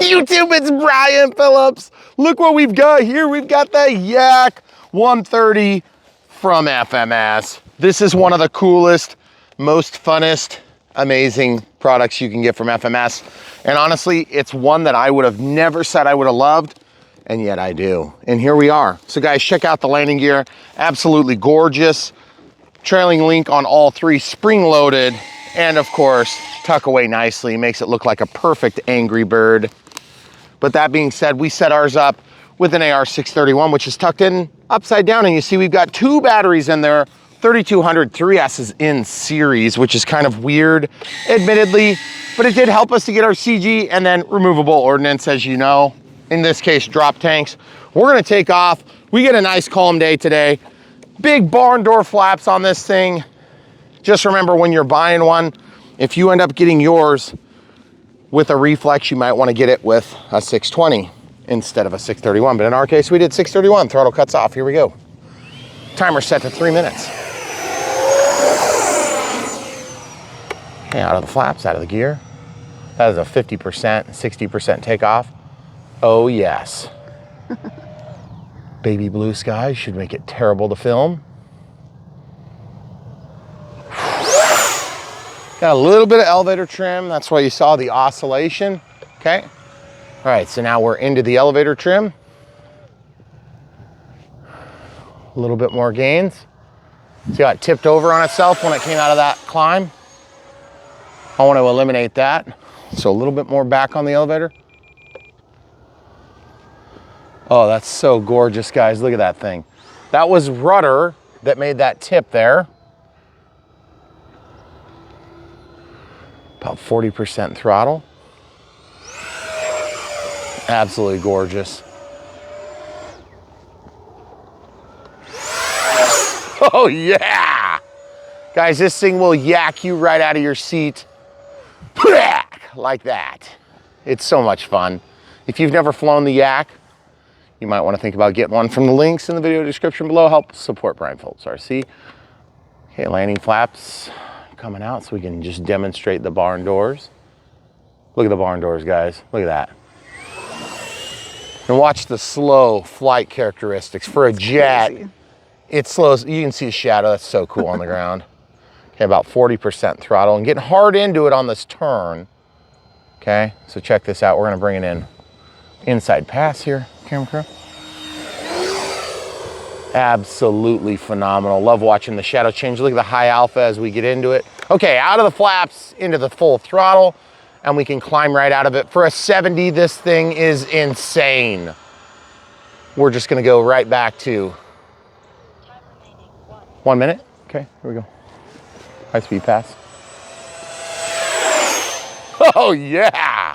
YouTube, it's Brian Phillips. Look what we've got here. We've got the Yak-130 from FMS. This is one of the coolest, most funnest, amazing products you can get from FMS. And honestly, it's one that I would have never said I would have loved, and yet I do. And here we are. So guys, check out the landing gear. Absolutely gorgeous. Trailing link on all three, spring loaded, and of course, tuck away nicely. Makes it look like a perfect Angry Bird. But that being said, we set ours up with an AR-631, which is tucked in upside down. And you see we've got two batteries in there, 3200 3S's in series, which is kind of weird, admittedly, but it did help us to get our CG and then removable ordnance, as you know, in this case, drop tanks. We're gonna take off. We get a nice calm day today. Big barn door flaps on this thing. Just remember when you're buying one, if you end up getting yours with a reflex, you might want to get it with a 620 instead of a 631. But in our case, we did 631. Throttle cuts off. Here we go. Timer set to 3 minutes. Okay, out of the flaps, out of the gear. That is a 50%, 60% takeoff. Oh yes. Baby blue skies should make it terrible to film. Got a little bit of elevator trim. That's why you saw the oscillation. Okay. All right, so now we're into the elevator trim. A little bit more gains. See how it tipped over on itself when it came out of that climb? I want to eliminate that. So a little bit more back on the elevator. Oh, that's so gorgeous, guys. Look at that thing. That was rudder that made that tip there. About 40% throttle. Absolutely gorgeous. Oh yeah! Guys, this thing will yak you right out of your seat. Like that. It's so much fun. If you've never flown the Yak, you might want to think about getting one from the links in the video description below. Help support Brian Phillips RC. Okay, landing flaps coming out so we can just demonstrate the barn doors. Look at the barn doors, guys. Look at that. And watch the slow flight characteristics. For a jet, it slows. You can see the shadow. That's so cool on the ground. Okay, about 40% throttle and getting hard into it on this turn. Okay, so check this out. We're gonna bring it in inside pass here, camera crew. Absolutely phenomenal. Love watching the shadow change. Look at the high alpha as we get into it. Okay, out of the flaps into the full throttle, and we can climb right out of it. For a 70, this thing is insane. We're just gonna go right back to 1 minute. Okay, here we go. High speed pass. Oh yeah!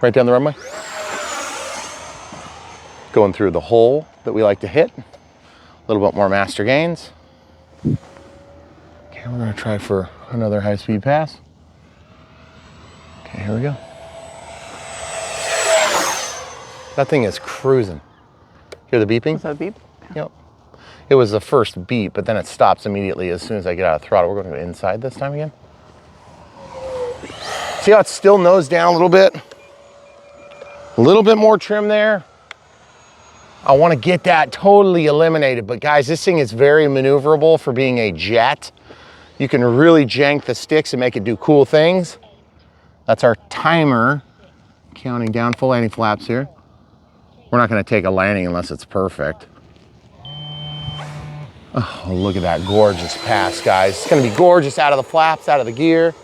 Right down the runway. Going through the hole that we like to hit. A little bit more master gains. Okay, we're gonna try for another high speed pass. Okay, here we go. That thing is cruising. Hear the beeping? Was that a beep? Yep. It was the first beep, but then it stops immediately as soon as I get out of throttle. We're going to go inside this time again. See how it's still nose down a little bit? A little bit more trim there. I want to get that totally eliminated, but guys, this thing is very maneuverable for being a jet. You can really jank the sticks and make it do cool things. That's our timer, counting down, full landing flaps here. We're not going to take a landing unless it's perfect. Oh, look at that gorgeous pass, guys. It's gonna be gorgeous out of the flaps, out of the gear,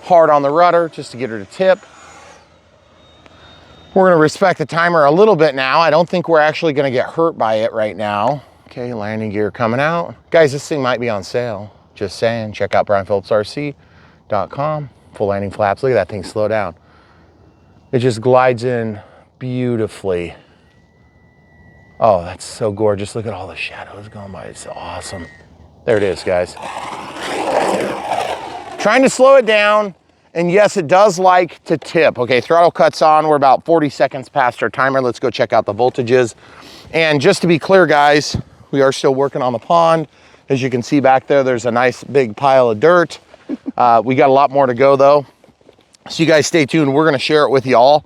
hard on the rudder just to get her to tip. We're gonna respect the timer a little bit now. I don't think we're actually gonna get hurt by it right now. Okay, landing gear coming out. Guys, this thing might be on sale. Just saying, check out BrianPhillipsRC.com. Full landing flaps, look at that thing slow down. It just glides in beautifully. Oh, that's so gorgeous. Look at all the shadows going by. It's awesome. There it is, guys. Trying to slow it down. And yes, it does like to tip. Okay, throttle cuts on. We're about 40 seconds past our timer. Let's go check out the voltages. And just to be clear, guys, we are still working on the pond. As you can see back there, there's a nice big pile of dirt. We got a lot more to go though. So you guys stay tuned. We're gonna share it with y'all,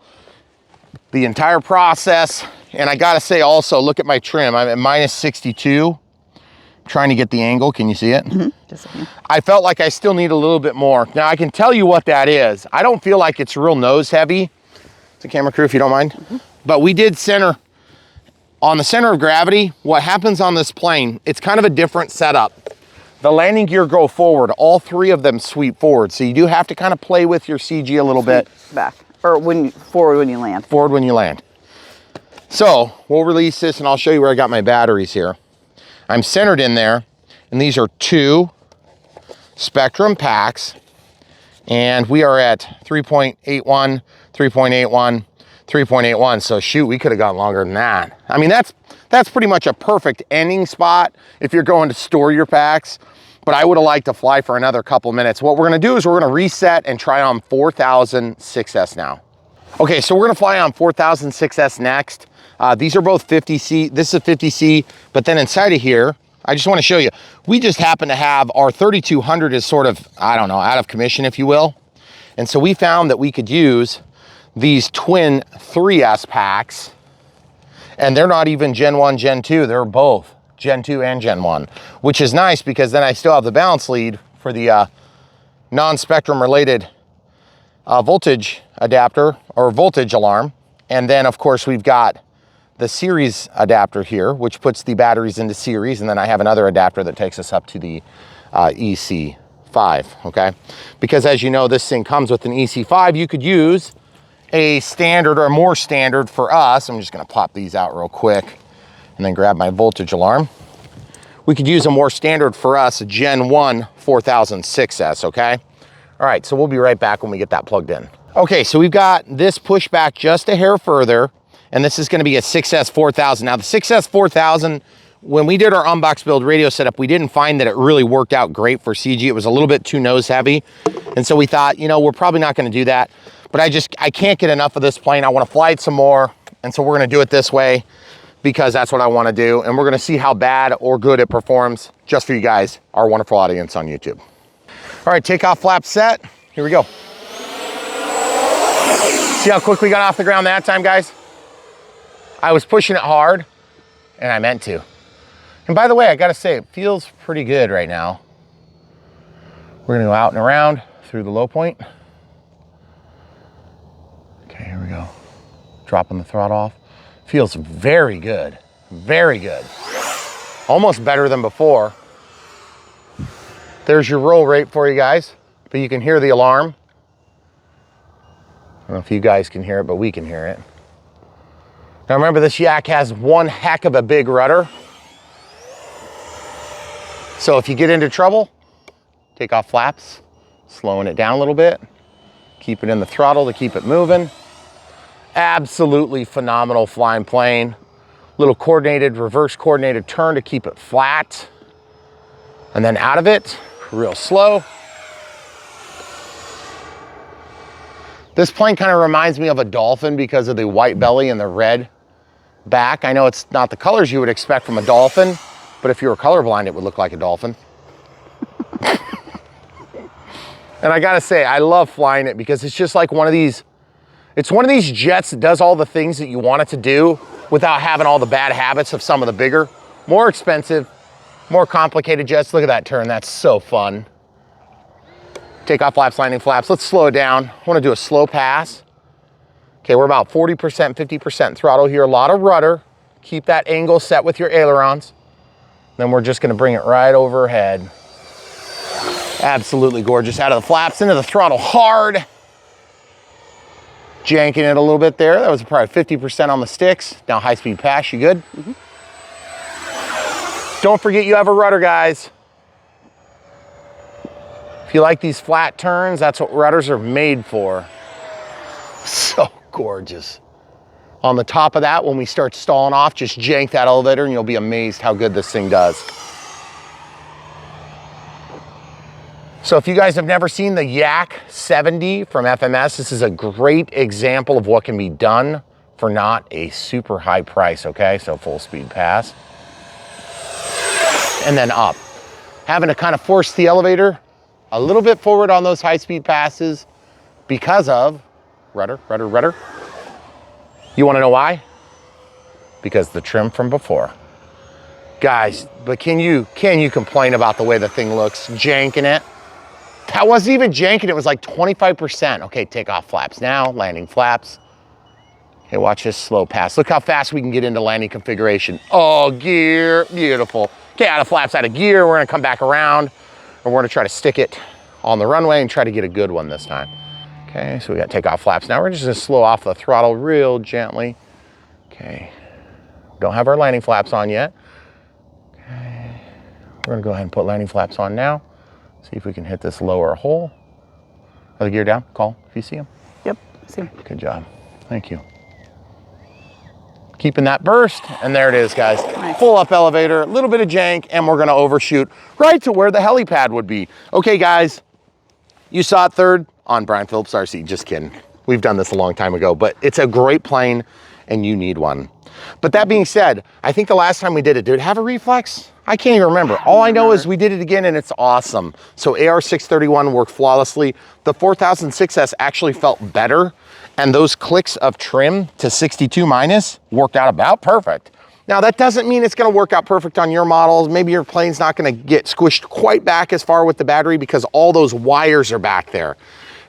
the entire process. And I gotta say also, look at my trim. I'm at minus 62. Trying to get the angle, can you see it? Just a few. I felt like I still need a little bit more. Now I can tell you what that is. I don't feel like it's real nose heavy. It's a camera crew if you don't mind. But we did center, on the center of gravity, what happens on this plane, it's kind of a different setup. The landing gear go forward, all three of them sweep forward. So you do have to kind of play with your CG a little bit. Back, or forward when you land. Forward when you land. So we'll release this and I'll show you where I got my batteries here. I'm centered in there, and these are 2 Spectrum packs, and we are at 3.81, 3.81, 3.81. So shoot, we could have gone longer than that. I mean, that's pretty much a perfect ending spot if you're going to store your packs, but I would have liked to fly for another couple minutes. What we're gonna do is we're gonna reset and try on 4000 6S now. Okay, so we're gonna fly on 4000 6S next. These are both 50C, this is a 50C, but then inside of here, I just wanna show you, we just happen to have our 3200 is sort of, I don't know, out of commission, if you will. And so we found that we could use these twin 3S packs, and they're not even Gen 1, Gen 2, they're both Gen 2 and Gen 1, which is nice because then I still have the balance lead for the non-spectrum related voltage adapter or voltage alarm. And then of course we've got the series adapter here, which puts the batteries into series. And then I have another adapter that takes us up to the EC5, okay? Because as you know, this thing comes with an EC5. You could use a standard or more standard for us. I'm just gonna pop these out real quick and then grab my voltage alarm. We could use a more standard for us, a Gen 1 4000 6S, okay? All right, so we'll be right back when we get that plugged in. Okay, so we've got this pushed back just a hair further, and this is gonna be a 6S 4000. Now the 6S 4000, when we did our unbox build radio setup, we didn't find that it really worked out great for CG. It was a little bit too nose heavy. And so we thought, you know, we're probably not gonna do that, but I can't get enough of this plane. I wanna fly it some more. And so we're gonna do it this way because that's what I wanna do. And we're gonna see how bad or good it performs just for you guys, our wonderful audience on YouTube. All right, takeoff flap set. Here we go. See how quick we got off the ground that time, guys? I was pushing it hard, and I meant to. And by the way, I gotta say, it feels pretty good right now. We're gonna go out and around through the low point. Okay, here we go. Dropping the throttle off. Feels very good, very good. Almost better than before. There's your roll rate for you guys, but you can hear the alarm. I don't know if you guys can hear it, but we can hear it. Now remember, this Yak has one heck of a big rudder. So if you get into trouble, take off flaps, slowing it down a little bit, keep it in the throttle to keep it moving. Absolutely phenomenal flying plane. Little coordinated, reverse coordinated turn to keep it flat. And then out of it, real slow. This plane kind of reminds me of a dolphin because of the white belly and the red back. I know it's not the colors you would expect from a dolphin, but if you were colorblind, it would look like a dolphin. And I gotta say, I love flying it because it's just like one of these, it's one of these jets that does all the things that you want it to do without having all the bad habits of some of the bigger, more expensive, more complicated jets. Look at that turn, that's so fun. Takeoff flaps, landing flaps. Let's slow it down. I wanna do a slow pass. Okay, we're about 40%, 50% throttle here. A lot of rudder. Keep that angle set with your ailerons. Then we're just gonna bring it right overhead. Absolutely gorgeous. Out of the flaps, into the throttle hard. Janking it a little bit there. That was probably 50% on the sticks. Now high speed pass, you good? Don't forget you have a rudder, guys. If you like these flat turns, that's what rudders are made for. So gorgeous. On the top of that, when we start stalling off, just jank that elevator and you'll be amazed how good this thing does. So if you guys have never seen the Yak-130 from FMS, this is a great example of what can be done for not a super high price, okay? So full speed pass. And then up. Having to kind of force the elevator a little bit forward on those high speed passes because of rudder. You wanna know why? Because the trim from before. Guys, but can you complain about the way the thing looks, janking it? That wasn't even janking, it was like 25%. Okay, take off flaps now, landing flaps. Okay, watch this slow pass. Look how fast we can get into landing configuration. Oh, gear, beautiful. Okay, out of flaps, out of gear, we're gonna come back around, and we're gonna try to stick it on the runway and try to get a good one this time. Okay, so we got take off flaps. Now we're just gonna slow off the throttle real gently. Okay, don't have our landing flaps on yet. Okay, we're gonna go ahead and put landing flaps on now. See if we can hit this lower hole. Are the gear down? Call if you see them. Yep, see. Good job, thank you. Keeping that burst, and there it is, guys. Nice. Full up elevator, a little bit of jank, and we're gonna overshoot right to where the helipad would be. Okay, guys, you saw it third on Brian Phillips RC, just kidding. We've done this a long time ago, but it's a great plane, and you need one. But that being said, I think the last time we did it have a reflex? I can't even remember. All I know is we did it again, and it's awesome. So AR631 worked flawlessly. The 4006S actually felt better, and those clicks of trim to 62 minus worked out about perfect. Now that doesn't mean it's gonna work out perfect on your models. Maybe your plane's not gonna get squished quite back as far with the battery because all those wires are back there.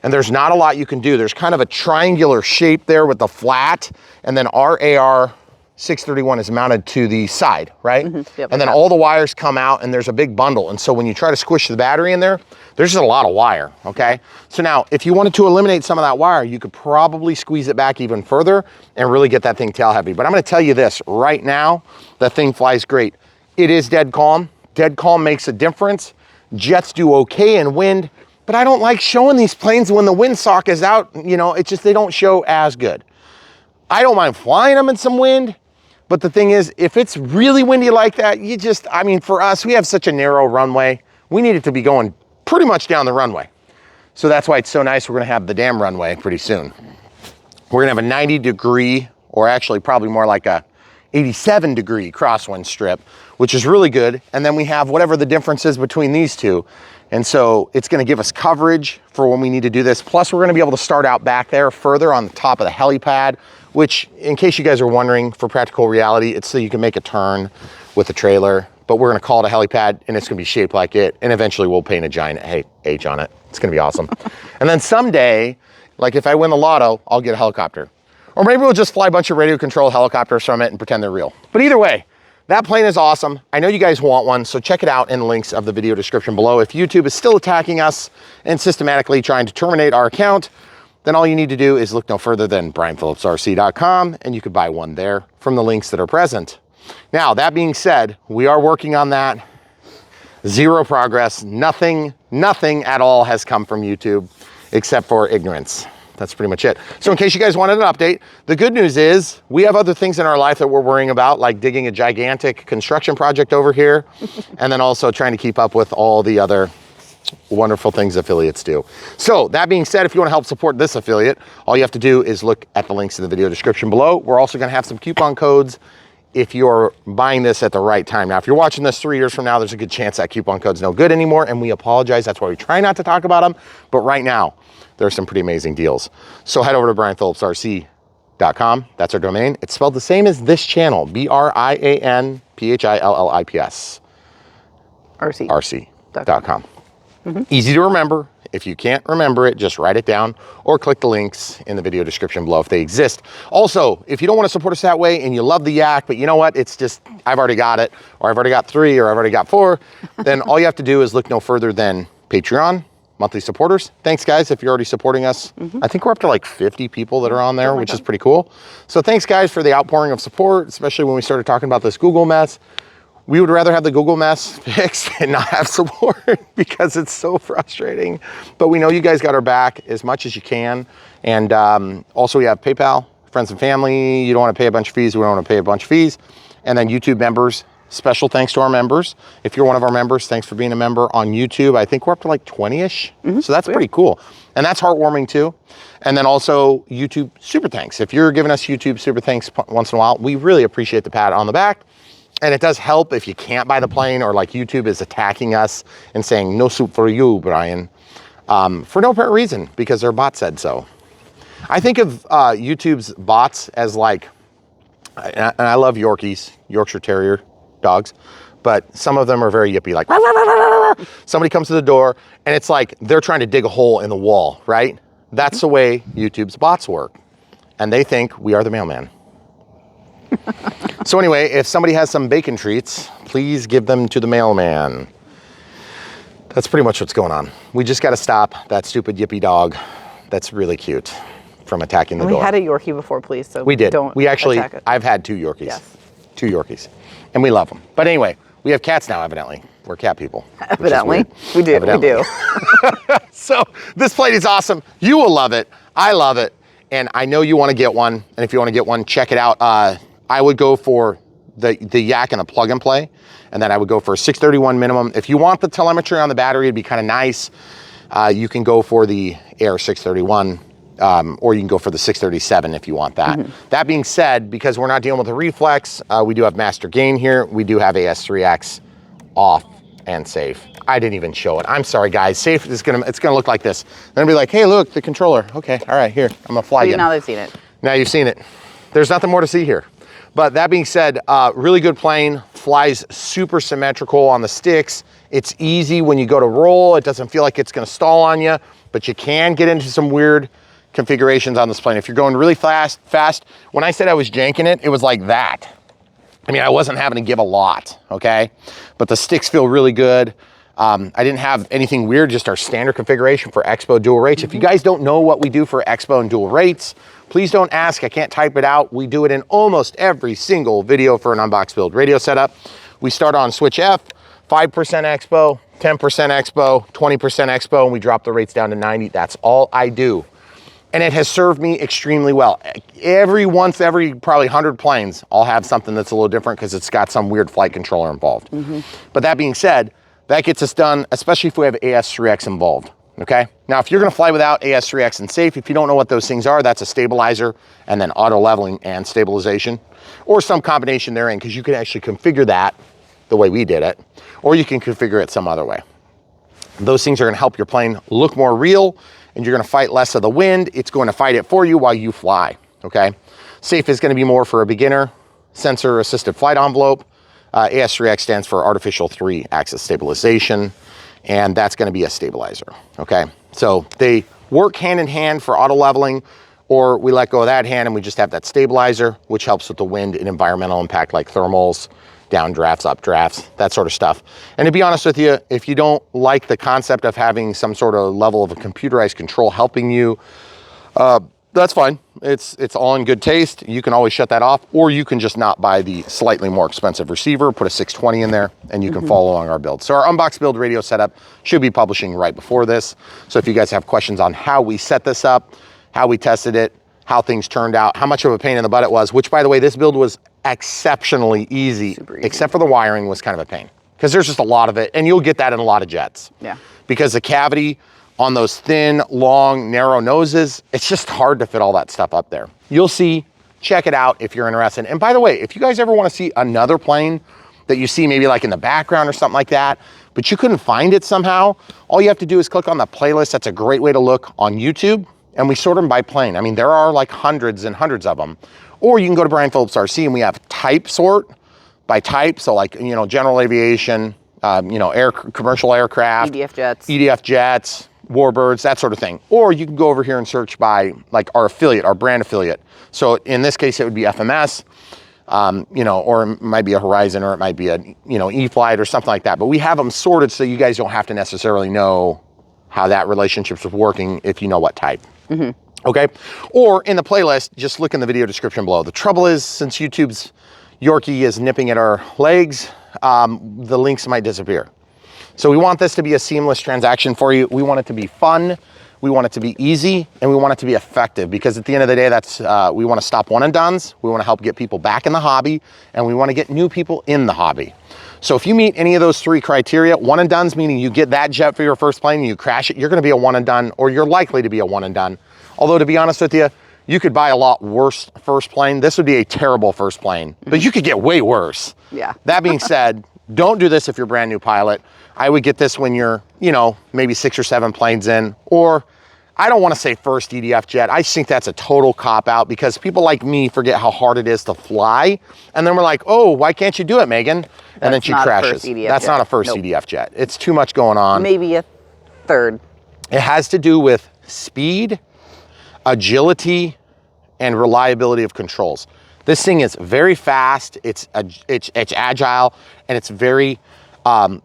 And there's not a lot you can do. There's kind of a triangular shape there with the flat, and then our AR631 is mounted to the side, right? Yep, and then all the wires come out, and there's a big bundle. And so when you try to squish the battery in there, there's just a lot of wire, okay? So now, if you wanted to eliminate some of that wire, you could probably squeeze it back even further and really get that thing tail heavy. But I'm gonna tell you this, right now, the thing flies great. It is dead calm. Dead calm makes a difference. Jets do okay in wind, but I don't like showing these planes when the windsock is out, you know, it's just, they don't show as good. I don't mind flying them in some wind, but the thing is, if it's really windy like that, you just, I mean, for us, we have such a narrow runway. We need it to be going pretty much down the runway. So that's why it's so nice. We're gonna have the damn runway pretty soon. We're gonna have a 90-degree, or actually probably more like a 87-degree crosswind strip, which is really good. And then we have whatever the difference is between these two. And so it's gonna give us coverage for when we need to do this. Plus we're gonna be able to start out back there further on the top of the helipad, which, in case you guys are wondering, for practical reality, it's so you can make a turn with the trailer, but we're gonna call it a helipad, and it's gonna be shaped like it, and eventually we'll paint a giant H on it. It's gonna be awesome. And then someday, like if I win the lotto, I'll get a helicopter. Or maybe we'll just fly a bunch of radio controlled helicopters from it and pretend they're real. But either way, that plane is awesome. I know you guys want one, so check it out in the links of the video description below. If YouTube is still attacking us and systematically trying to terminate our account, then all you need to do is look no further than brianphillipsrc.com, and you could buy one there from the links that are present. Now, that being said, we are working on that. Zero progress, nothing at all has come from YouTube except for ignorance. That's pretty much it. So in case you guys wanted an update, the good news is we have other things in our life that we're worrying about, like digging a gigantic construction project over here, and then also trying to keep up with all the other wonderful things affiliates do. So that being said, if you want to help support this affiliate, all you have to do is look at the links in the video description below. We're also going to have some coupon codes if you're buying this at the right time. Now, if you're watching this 3 years from now, there's a good chance that coupon code's no good anymore, and we apologize. That's why we try not to talk about them. But right now, there are some pretty amazing deals. So head over to brianphillipsrc.com. That's our domain. It's spelled the same as this channel, BRIANPHILLIPS. RC.com. Easy to remember. If you can't remember it, just write it down or click the links in the video description below if they exist. Also, if you don't want to support us that way and you love the Yak, but you know what, it's just, I've already got it, or I've already got 3, or I've already got 4, then all you have to do is look no further than Patreon, monthly supporters. Thanks guys if you're already supporting us. I think we're up to like 50 people that are on there, which is pretty cool. So thanks guys for the outpouring of support, especially when we started talking about this Google mess. We would rather have the Google mess fixed and not have support because it's so frustrating. But we know you guys got our back as much as you can. And also we have PayPal, friends and family. You don't want to pay a bunch of fees. We don't want to pay a bunch of fees. And then YouTube members, special thanks to our members. If you're one of our members, thanks for being a member on YouTube. I think we're up to like 20-ish. So that's pretty cool. And that's heartwarming too. And then also YouTube super thanks. If you're giving us YouTube super thanks once in a while, we really appreciate the pat on the back. And it does help if you can't buy the plane, or like YouTube is attacking us and saying, no soup for you, Brian. for no apparent reason, because their bot said so. I think of YouTube's bots as like, and I love Yorkies, Yorkshire Terrier dogs, but some of them are very yippy, like, rah, rah, rah, rah, rah. Somebody comes to the door and it's like they're trying to dig a hole in the wall, right? That's the way YouTube's bots work. And they think we are the mailman. So anyway, if somebody has some bacon treats, please give them to the mailman. That's pretty much what's going on. We just got to stop that stupid yippy dog that's really cute from attacking the door. We had a Yorkie before, please. So we did. Don't we actually, attack it. I've had 2 Yorkies. Yes. 2 Yorkies. And we love them. But anyway, we have cats now, evidently. We're cat people. Evidently. We do. Evidently. We do. So this plate is awesome. You will love it. I love it. And I know you want to get one. And if you want to get one, check it out. I would go for the Yak and a plug and play. And then I would go for a 631 minimum. If you want the telemetry on the battery, it'd be kind of nice. You can go for the Air 631. Or you can go for the 637 if you want that. That being said, because we're not dealing with a reflex, we do have master gain here. We do have AS3X off and safe. I didn't even show it. I'm sorry, guys. Safe is it's gonna look like this. Then it'll be like, hey, look, the controller. Okay, all right, here, I'm gonna fly you. Now they've seen it. Now you've seen it. There's nothing more to see here. But that being said, really good plane, flies super symmetrical on the sticks. It's easy when you go to roll. It doesn't feel like it's gonna stall on you, but you can get into some weird configurations on this plane. If you're going really fast, when I said I was janking it, it was like that. I mean, I wasn't having to give a lot, okay? But the sticks feel really good. I didn't have anything weird, just our standard configuration for Expo dual rates. If you guys don't know what we do for Expo and dual rates, please don't ask, I can't type it out. We do it in almost every single video for an unbox build radio setup. We start on switch F, 5% Expo, 10% Expo, 20% Expo, and we drop the rates down to 90. That's all I do. And it has served me extremely well. Every probably 100 planes, I'll have something that's a little different because it's got some weird flight controller involved. But that being said, that gets us done, especially if we have AS3X involved, okay? Now, if you're gonna fly without AS3X and safe, if you don't know what those things are, that's a stabilizer and then auto leveling and stabilization, or some combination therein, because you can actually configure that the way we did it, or you can configure it some other way. Those things are gonna help your plane look more real, and you're gonna fight less of the wind. It's going to fight it for you while you fly, okay? Safe is gonna be more for a beginner, sensor assisted flight envelope. AS3X stands for artificial 3-axis stabilization, and that's gonna be a stabilizer, okay? So they work hand in hand for auto leveling, or we let go of that hand and we just have that stabilizer, which helps with the wind and environmental impact like thermals, downdrafts, updrafts, that sort of stuff. And to be honest with you, if you don't like the concept of having some sort of level of a computerized control helping you, that's fine. It's all in good taste. You can always shut that off, or you can just not buy the slightly more expensive receiver, put a 620 in there, and you can follow along our build. So our unbox build radio setup should be publishing right before this. So if you guys have questions on how we set this up, how we tested it, how things turned out, how much of a pain in the butt it was, which by the way, this build was exceptionally easy, except for the wiring was kind of a pain because there's just a lot of it, and you'll get that in a lot of jets. Yeah. Because the cavity on those thin, long, narrow noses, it's just hard to fit all that stuff up there. You'll see, check it out if you're interested. And by the way, if you guys ever want to see another plane that you see maybe like in the background or something like that, but you couldn't find it somehow, all you have to do is click on the playlist. That's a great way to look on YouTube, and we sort them by plane. I mean, there are like hundreds and hundreds of them. Or you can go to Brian Phillips RC and we have type sort by type. So like, you know, general aviation, you know, commercial aircraft, EDF jets, warbirds, that sort of thing. Or you can go over here and search by like our affiliate, our brand affiliate. So in this case, it would be FMS, you know, or it might be a Horizon, or it might be a, you know, E-Flight or something like that. But we have them sorted so you guys don't have to necessarily know how that relationship's working if you know what type. Okay, or in the playlist, just look in the video description below. The trouble is, since YouTube's Yorkie is nipping at our legs, the links might disappear. So we want this to be a seamless transaction for you. We want it to be fun, we want it to be easy, and we want it to be effective, because at the end of the day, that's we want to stop one and dones, we want to help get people back in the hobby, and we want to get new people in the hobby. So if you meet any of those 3 criteria, one and dones, meaning you get that jet for your first plane and you crash it, you're going to be a one and done, or you're likely to be a one and done. Although to be honest with you, you could buy a lot worse first plane. This would be a terrible first plane, but you could get way worse. Yeah. That being said, Don't do this if you're a brand new pilot. I would get this when you're, you know, maybe 6 or 7 planes in, or I don't want to say first EDF jet. I just think that's a total cop out because people like me forget how hard it is to fly. And then we're like, oh, why can't you do it, Megan? And then she crashes. That's not a first EDF jet. It's too much going on. Maybe a third. It has to do with speed, agility, and reliability of controls. This thing is very fast, it's agile, and it's very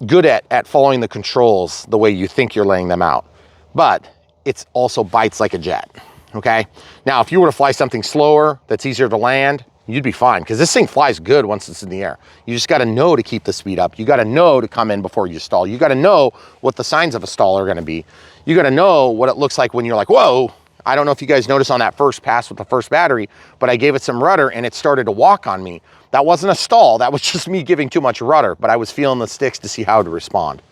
good at following the controls the way you think you're laying them out. But it also bites like a jet, okay? Now, if you were to fly something slower that's easier to land, you'd be fine, because this thing flies good once it's in the air. You just gotta know to keep the speed up. You gotta know to come in before you stall. You gotta know what the signs of a stall are gonna be. You gotta know what it looks like when you're like, whoa. I don't know if you guys noticed on that first pass with the first battery, but I gave it some rudder and it started to walk on me. That wasn't a stall, that was just me giving too much rudder, but I was feeling the sticks to see how to respond.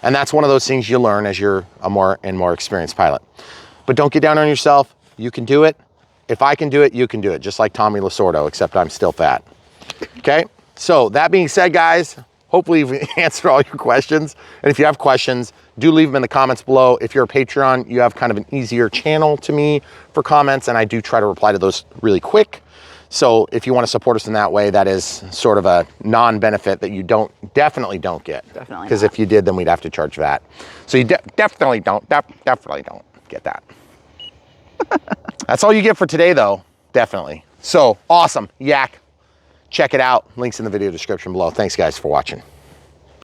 And that's one of those things you learn as you're a more experienced pilot. But don't get down on yourself, you can do it. If I can do it, you can do it, just like Tommy Lasordo, except I'm still fat. Okay, so that being said, guys, hopefully we've answered all your questions. And if you have questions, do leave them in the comments below. If you're a Patreon, you have kind of an easier channel to me for comments, and I do try to reply to those really quick. So if you want to support us in that way, that is sort of a non-benefit that you definitely don't get. Definitely. Because if you did, then we'd have to charge VAT. So you definitely don't get that. That's all you get for today, though. Definitely. So awesome. Yak. Check it out. Links in the video description below. Thanks, guys, for watching.